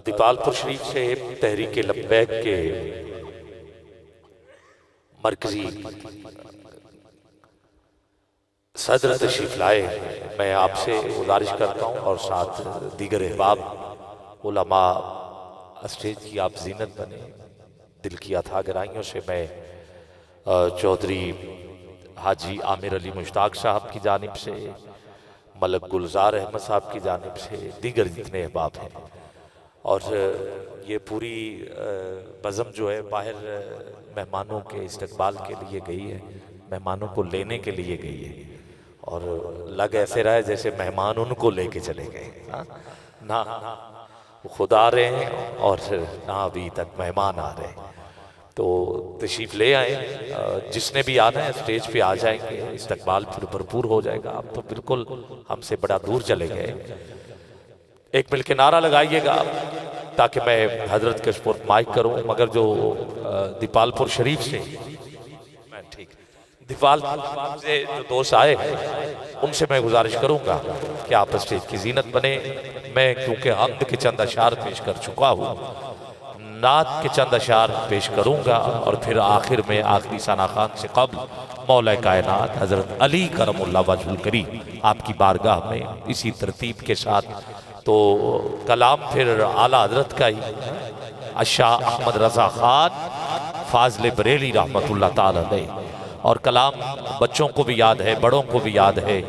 दीपालपुर शरीफ से तहरीक लब्बैक के मरकजी सदर तशरीफ लाए। मैं आपसे गुजारिश करता हूँ और साथ दीगर अहबाब उलमा स्टेज की आप जीनत बने। दिल की अथा गहराइयों से मैं चौधरी हाजी आमिर अली मुश्ताक साहब की जानिब से, मलक गुलजार अहमद साहब की जानिब से, दीगर जितने अहबाब हैं, और ये पूरी बज़म जो है बाहर मेहमानों के इस्तकबाल के लिए गई है, मेहमानों को लेने के लिए गई है। और लग ऐसे रहा है जैसे मेहमान उनको लेके चले गए। ना खुद आ रहे हैं और ना अभी तक मेहमान आ रहे हैं। तो तशरीफ़ ले आए, जिसने भी आना है स्टेज पे आ जाएंगे, इस्तकबाल फिर भरपूर हो जाएगा। आप तो बिल्कुल हमसे बड़ा दूर चले गए। एक मिल के नारा लगाइएगा ताकि मैं हजरत के स्पोर्ट माइक करूं। मगर जो दीपालपुर शरीफ से दीपालपुर से जो दोस्त आए उनसे मैं गुजारिश करूंगा कि आप स्टेज की जीनत बने। मैं क्योंकि हम्द के चंद अशार पेश कर चुका हूँ, नात के चंद अशार पेश करूंगा और फिर आखिर में आखिरी सना खान से कब्ल मौला कायनात हजरत अली करमुल्लाह वजहुल करीम आपकी बारगाह में इसी तरतीब के साथ। तो कलाम फिर आला हजरत का ही, अशाह अहमद रजा खान फाजले बरेली रहमतुल्लाह ताला अलैह। और कलाम बच्चों को भी याद है, बड़ों को भी याद है,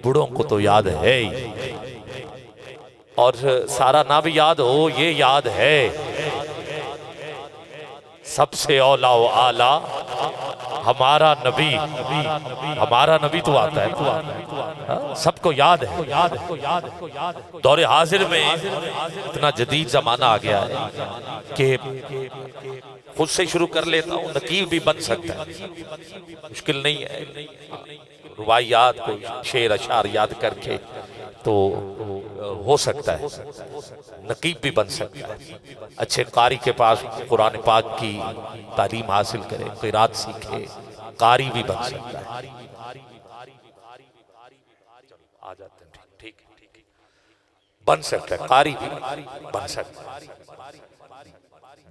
बूढ़ों को तो याद है ही, और सारा ना भी याद हो ये याद है। सबसे औला व आला हमारा नबी, हमारा नबी तो आता है, सबको याद है। दौरे हाजिर में इतना जदीद जमाना आ गया है कि खुद से शुरू कर लेता हूँ, नकीब भी बन सकता है, मुश्किल नहीं है। रुबाइयात को शेर अशार याद करके तो हो सकता है, नकीब भी बन सकता है। अच्छे कारी के पास कुरान पाक की तालीम हासिल करे, क़िरात सीखे, कारी भी बन सकता है। आ जाते हैं, ठीक बन सकता है, कारी भी बन सकता है।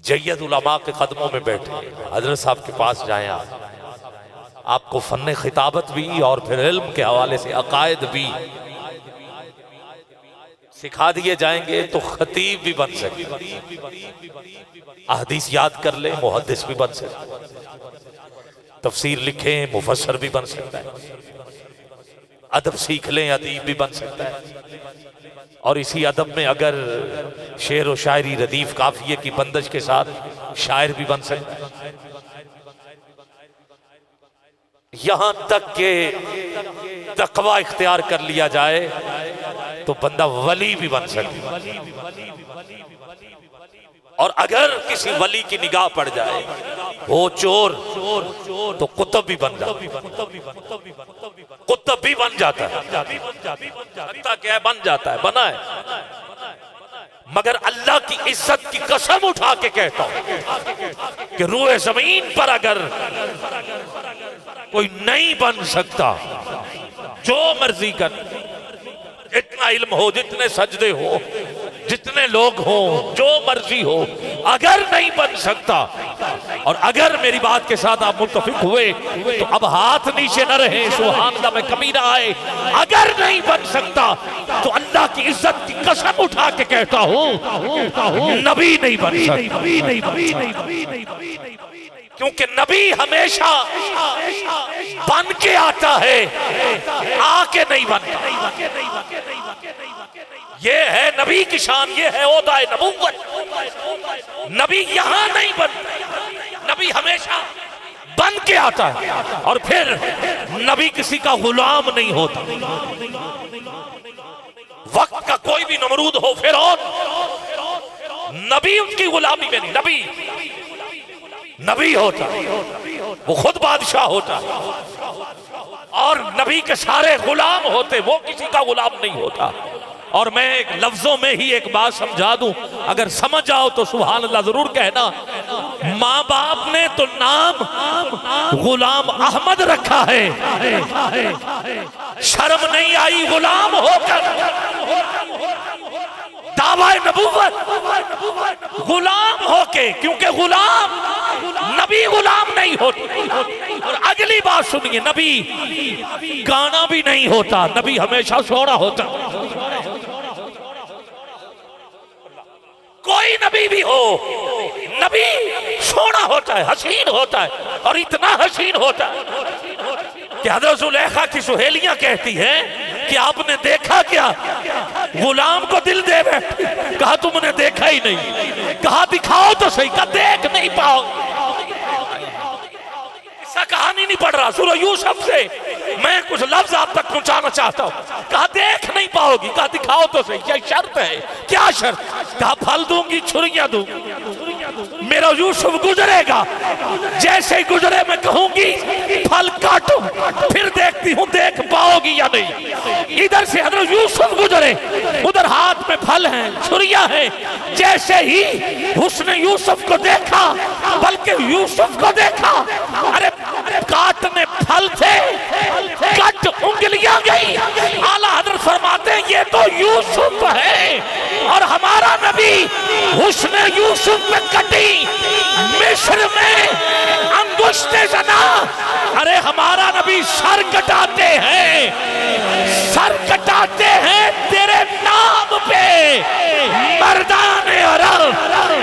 जय्यद उलमा के कदमों में बैठे हजरत साहब के पास जाएं, आपको फन्ने खिताबत भी और फिर इल्म के हवाले से अकायद भी सिखा दिए जाएंगे तो खतीब भी बन सकते, अहदीस याद कर ले मुहद्दिस भी बन सकते, तफसीर लिखे मुफस्सर भी बन सकता है, अदब सीख लें अदीब भी बन सकता है। और इसी अदब में अगर शेर व शायरी रदीफ काफिये की बंदिश के साथ शायर भी बन सकता है। यहां तक के तकवा इख्तियार कर लिया जाए तो बंदा वली भी बन सकता है। और अगर किसी वली की निगाह पड़ जाए वो चोर तो कुतुब भी बन जाता है, कुतुब भी बन जाता है, क्या बन जाता है, बना है। मगर अल्लाह की इज्जत की कसम उठा के कहता हूं कि रूए जमीन पर अगर कोई नहीं बन सकता, जो मर्जी कर, जितना इल्म हो, जितने सजदे हो, जितने लोग हो, जो मर्जी हो, अगर नहीं बन सकता, और अगर मेरी बात के साथ आप मुत्तफिक हुए तो अब हाथ नीचे न रहे, सुभान अल्लाह में कमी ना आए। अगर नहीं बन सकता तो अल्लाह की इज्जत की कसम उठा के कहता हूं नबी नहीं बन सकता, क्योंकि नबी हमेशा बन के आता है, आके नहीं बनता। ये है नबी की शान, ये है ओहदाए नबूवत। नबी यहां नहीं बनता, नबी हमेशा बन के आता है। और फिर नबी किसी का गुलाम नहीं होता। वक्त का कोई भी नमरूद हो, फिरौन, नबी उनकी गुलामी में नहीं, नबी होता, वो खुद बादशाह होता, और नबी के सारे गुलाम होते, वो किसी का गुलाम नहीं होता। और मैं एक लफ्जों में ही एक बात समझा दूं, अगर समझ जाओ तो सुभान अल्लाह जरूर कहना। माँ बाप ने तो नाम गुलाम अहमद रखा है, शर्म नहीं आई गुलाम होकर दावा नबूवत, गुलाम होके, क्योंकि गुलाम नबी गुलाम नहीं होता। और अगली बात सुनिए, नबी गाना भी नहीं होता, नबी हमेशा सोना होता। कोई नबी भी हो, नबी सोना होता है, हसीन होता है, और इतना हसीन होता है कि हज़रत ज़ुलेखा की सहेलियां कहती हैं कि आपने देखा क्या, गुलाम को दिल दे बैठे। कहा तुमने देखा ही नहीं। कहा दिखाओ तो सही। कहा देख नहीं पाओ। ऐसा कहानी नहीं पढ़ रहा, सूरह यूसुफ से मैं कुछ लफ्ज आप तक पहुंचाना चाहता हूं। कहा देख नहीं पाओगी। कहा दिखाओ तो सही। क्या शर्त है? क्या शर्त? कहा फल दूंगी, छुरियां दूंगी, मेरा यूसुफ गुजरेगा, जैसे ही गुजरे मैं कहूंगी फल काटो, फिर देखती हूं देख पाओगी या नहीं। इधर से हज़रत यूसुफ गुजरे, उधर हाथ में फल हैं, छुरियां हैं। जैसे ही उसने यूसुफ को देखा, बल्कि यूसुफ को देखा, अरे काटने फल थे, कट उंगलियां गई। आला हज़रत फरमाते हैं ये तो यूसुफ है, और हमारा नबी उसने यूसुफ में कटी, मिस्र में अंगुष्ठे जना। अरे हमारा नबी सर कटाते हैं, सर कटाते हैं तेरे नाम पे, मर्दाने अरब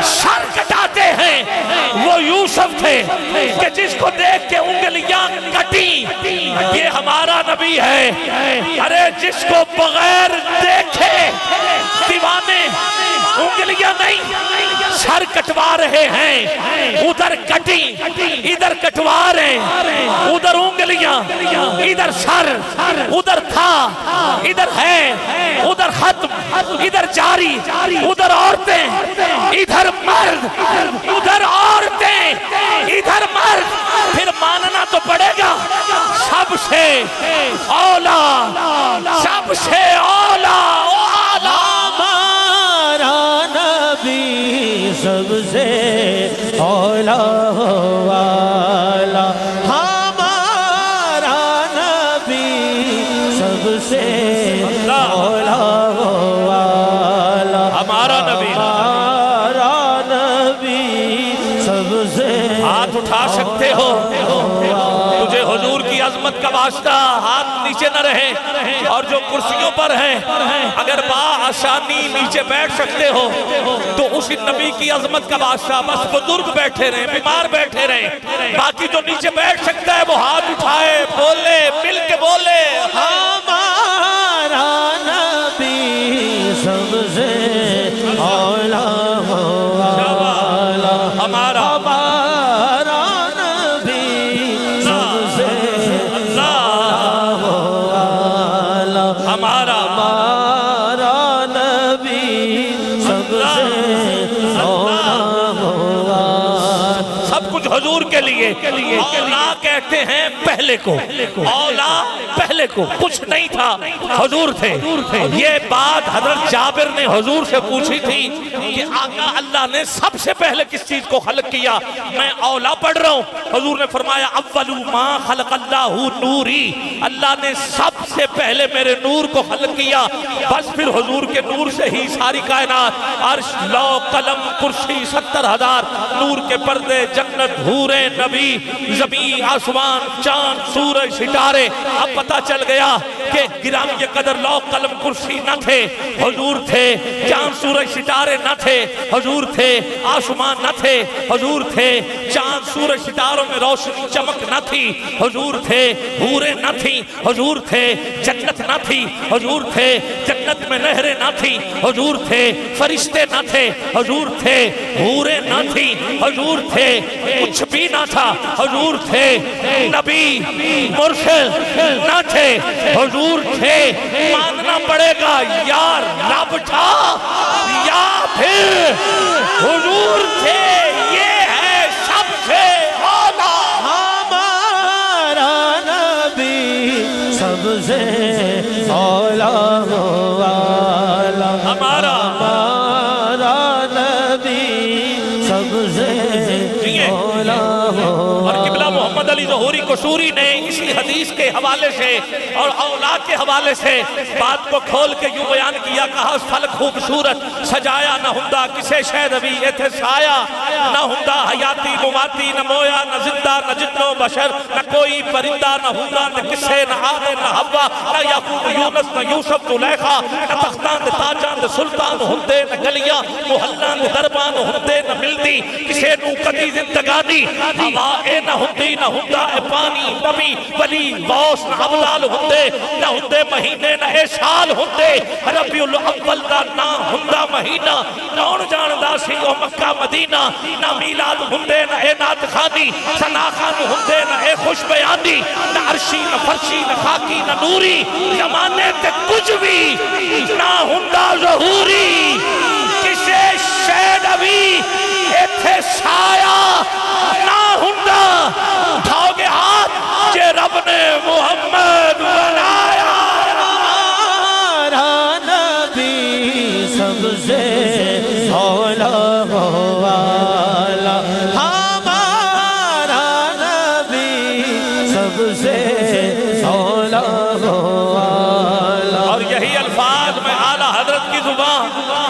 सर कटाते हैं। वो यूसुफ थे कि जिसको देख के उंगलियां कटी, ये हमारा नबी है। अरे जिसको बगैर देखे दीवाने उंगलियां नहीं, सर कटवा रहे हैं। उधर कटी, इधर कटवा रहे, उधर उंगलियां, इधर सर, उधर था, इधर है, उधर खत्म, इधर जारी, उधर औरतें, इधर मर्द, उधर औरतें, इधर मर्द। फिर मानना तो पड़ेगा सबसे औला, सबसे औला, औला सबसे औला वाला हमारा नबी, सबसे औला वाला हमारा नबी, हमारा नबी सबसे। हाथ उठा सकते हो, तुझे हुजूर की अजमत का वास्ता, हाथ नीचे न रहे। और जो कुर्सियों पर हैं, अगर आसानी नीचे बैठ सकते हो तो उसी नबी की अजमत का वास्ता, बस बुजुर्ग बैठे रहे, बीमार बैठे रहे, बाकी जो नीचे बैठ सकता है वो हाथ उठाए, बोले, मिल के बोले हमारा नबी सबसे औला वाला, हमारा हुजूर के लिए। औला कहते हैं पहले को, औला पहले को, कुछ नहीं था, हुजूर थे। ये बात हजरत जाबिर ने हुजूर से पूछी थी कि आका अल्लाह ने सबसे पहले किस चीज को खलक किया। मैं औला पढ़ रहा हूँ, हुजूर ने फरमाया अव्वलु मा खलक़ल्लाहु नूरी, अल्लाह ने सबसे पहले मेरे नूर को खलक किया। बस फिर हुजूर के नूर से ही सारी कायनात, अर्श, लौ, कलम, कुर्सी, 70,000 नूर के पर्दे, जन्नत, हूरे, नबी, ज़मीन, आसमान, चांद, सूरज, सितारे। अब पता चल गया कि गिरामी कदर लौ, कलम, कुर्सी न थे, हुजूर थे। चांद, सूरज, सितारे न थे, हुजूर थे। आसमान न थे, हुजूर थे। चांद, सूरज, सितारों में रोशनी, चमक न थी, हुजूर थे। हूरे न थी, हुजूर थे। जन्नत न थी, हुजूर थे। जन्नत में नहरें न थी, हुजूर थे। फरिश्ते न थे, हुजूर थे। हूरे न थी, हुजूर थे। कुछ भी ना था, हुजूर थे। नबी मुर्शिद न थे, हुजूर थे। मानना पड़ेगा यार रब था या फिर हुजूर थे। ये है सबसे औला, हमारा नबी सबसे औला वाला, हमारा नबी सबसे औला। और किबला मोहम्मद अली ज़ोहरी कसूरी ने इसी हदीस के हवाले से और औला हिया के हवाले से बात को खोल के यूं बयान किया, कहा फल खूबसूरत सजाया न हुंदा किसे शहर भी इथे साया, न हुंदा हयाती मुमाती न मोया न जिंदा न जिन्नो बशर, न कोई परिंदा न हुंदा न किसे न आदे न हवा, न याकूब यूनुस न यूसुफ जुलेखा, न तख्तान ताजा न सुल्तान हुंदे न गलियां मुहल्ला न दरबान हुंदे न मिलदी किसे नू कदी जिंदगानी, हवा ए न हुंदी न हुंदा ए पानी, नबी वली गौस न अबलाल हुंदे न हुंदे महीने न ए साल हुंदे, रबीउल अव्वल दा ना हुंदा महीना, कौन जानदा सी ओ मक्का मदीना, ना मीलाद हुंदे न ए नात खानी, सना खान हुंदे न ए खुश बयानी, न अरशी न फरशी न खाकी न नूरी, जमाने ते कुछ भी ना हुंदा ज़हूरी, किसे शैद अभी इथे साया ना हुंदा, उठाओगे हाथ जे रब ने मुहम्मद बनाया, सबसे औला वाला हमारा नबी, सबसे औला वाला। और यही अल्फाज में आला हजरत की जुबान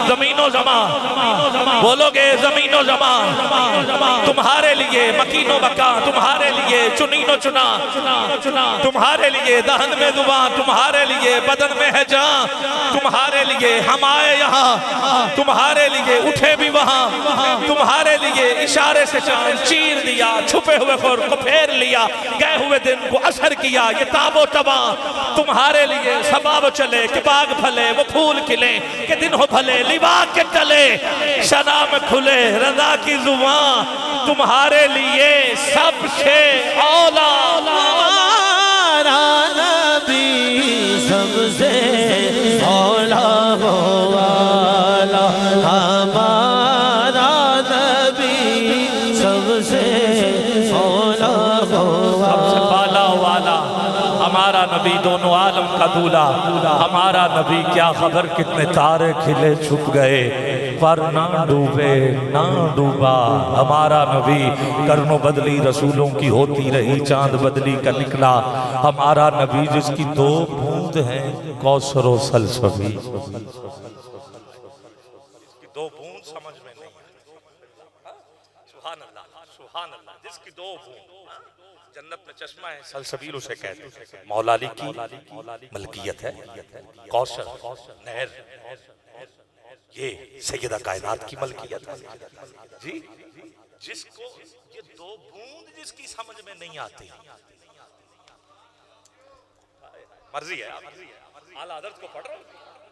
जमीनो जमा बोलोगे, जमीनो जमा तुम्हारे लिए, मकीनो बका तुम्हारे लिए, चुनीनो चुना तुम्हारे लिए, दहन में जुबान तुम्हारे लिए, बदन में है जान तुम्हारे लिए, हम आए यहाँ तुम्हारे लिए, उठे भी वहाँ तुम्हारे लिए, इशारे से चांद चीर दिया, छुपे हुए खुर को फेर लिया, गए हुए दिन को असर किया, ये ताबो तबा तुम्हारे लिए, सबाब चले कि बाग फले वो फूल खिले, कि दिन हो भले लिबा के टले, शना में खुले रजा की जुबान तुम्हारे लिए, सबसे औला हमारा नबी, सबसे औला वाला हमारा नबी, सबसे औला वाला वाला हमारा नबी, दोनों आलम का दूल्हा हमारा नबी, क्या खबर कितने तारे खिले छुप गए पर ना डूबे ना डूबा, हमारा नबी, करनो बदली रसूलों की होती रही, चांद बदली का निकला हमारा नबी, जिसकी दो बूंद हैं कौसर और सलसबी, दो बूंद समझ में नहीं, सुभान अल्लाह सुभान अल्लाह, जिसकी दो बूंद जन्नत में चश्मा है, सलसबील उसे कहते हैं, मौला अली की मलकियत है, कौसर नहर ये सैयदा कायनात की मलकियत है जी, जिसको ये दो बूंद जिसकी समझ में नहीं आती, मर्जी है आला हज़रत को पढ़ रहा हूं,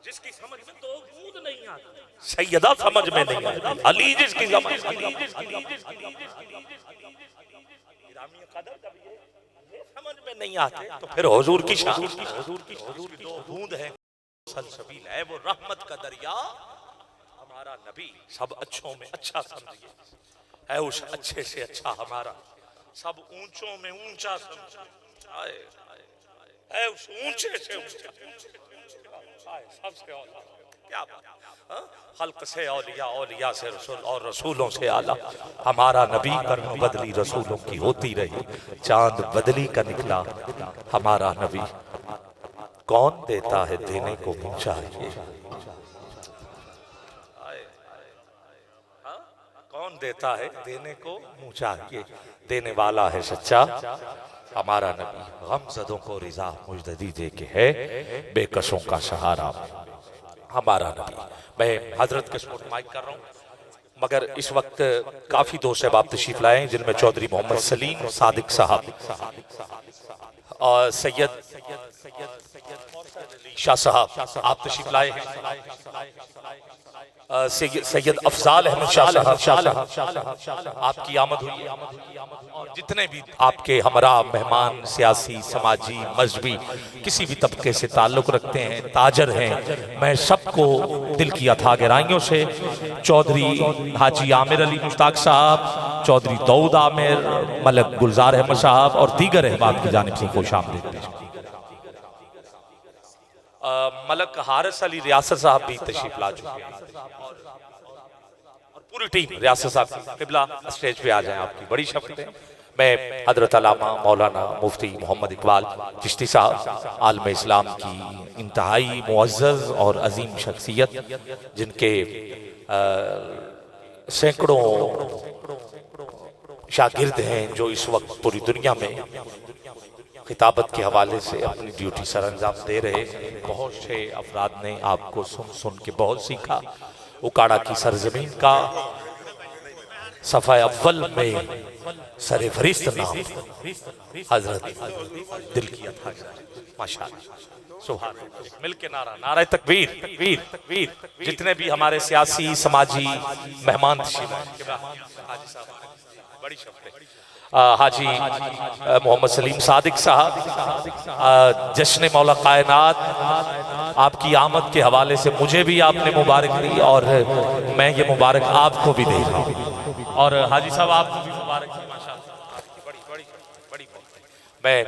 जिसकी समझ में दो बूंद नहीं आती, सैयदा समझ में नहीं आती, अली जिसकी समझ समझ में नहीं आते, तो फिर हुजूर की शान, हुजूर की दो बूंद है, सलसबील है वो रहमत का दरिया, हमारा नबी सब अच्छों में अच्छा समझिए, है उस अच्छे से अच्छा हमारा, सब ऊंचों में ऊंचा समझिए, है उस ऊंचे से ऊंचा, सबसे औला, क्या बात, खल्क से औलिया, औलिया से रसूल और रसूलों से आला, हमारा नबी, करनो बदली रसूलों की होती रही, चांद बदली का निकला हमारा नबी, कौन देता है देने को मुँह चाहिए, कौन देता है देने को मुँह चाहिए, देने वाला है सच्चा हमारा नबी, गमज़दों को रिज़ा मुजददी दे के है बेकसों का सहारा हमारा नबी। मैं हजरत के सपोर्ट माइक कर रहा हूँ, मगर इस वक्त काफी दोस्त साहब आप तशरीफ लाए, जिनमें चौधरी मोहम्मद सलीम सादिक साहब और सैयद शाह साहब आप तशरीफ लाए हैं, सैयद अफजाल अहमद शाह साहब आपकी आमद हुई है, और जितने भी आपके हमरा मेहमान सियासी समाजी मजहबी किसी भी तबके से ताल्लुक रखते हैं, ताजर हैं, मैं सबको दिल की अथाह गहराइयों से चौधरी हाजी आमिर अली मुश्ताक साहब, चौधरी दाऊद आमिर, मलक गुलजार अहमद साहब और दीगर अहबाब की जानिब से खुश आमदीद पेश। मलक हारिस अली रियासत साहब भी तशरीफ ला चुके हैं, और पूरी टीम रियासत साहब किबला स्टेज पे आ जाएं, आपकी बड़ी शफ़क़त है। मैं हजरत अल्लामा मौलाना मुफ्ती मोहम्मद इकबाल चिश्ती साहब आलम इस्लाम की इंतहाई मुअज़्ज़ज़ और अजीम शख्सियत, जिनके सैकड़ों शागिर्द हैं जो इस वक्त पूरी दुनिया में खिताबत के हवाले से अपनी ड्यूटी सर अंजाम दे रहे हैं। बहुत से अफराद ने आपको सुन सुन के बहुत सीखा। उकाड़ा की सरजमीन का सफ़ा अव्वल में सरे फरिश्त नाम हजरत दिल किया था। माशाअल्लाह, सुभान अल्लाह। मिल के नारा, नारा तकबीर, तकबीर, तकबीर। जितने भी हमारे सियासी समाजी मेहमान हाजी मोहम्मद सलीम सादिक साहब, जश्न मौला कायनात, आपकी आमद के हवाले से मुझे भी आपने मुबारक दी और मैं ये मुबारक आपको भी दे रहा हूँ। और हाजी साहब आपको भी मुबारक दी, माशाअल्लाह, आपकी बड़ी बड़ी बड़ी। मैं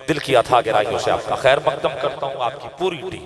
दिल की अथाह गहराइयों से आपका खैर मकदम करता हूँ, आपकी पूरी टीम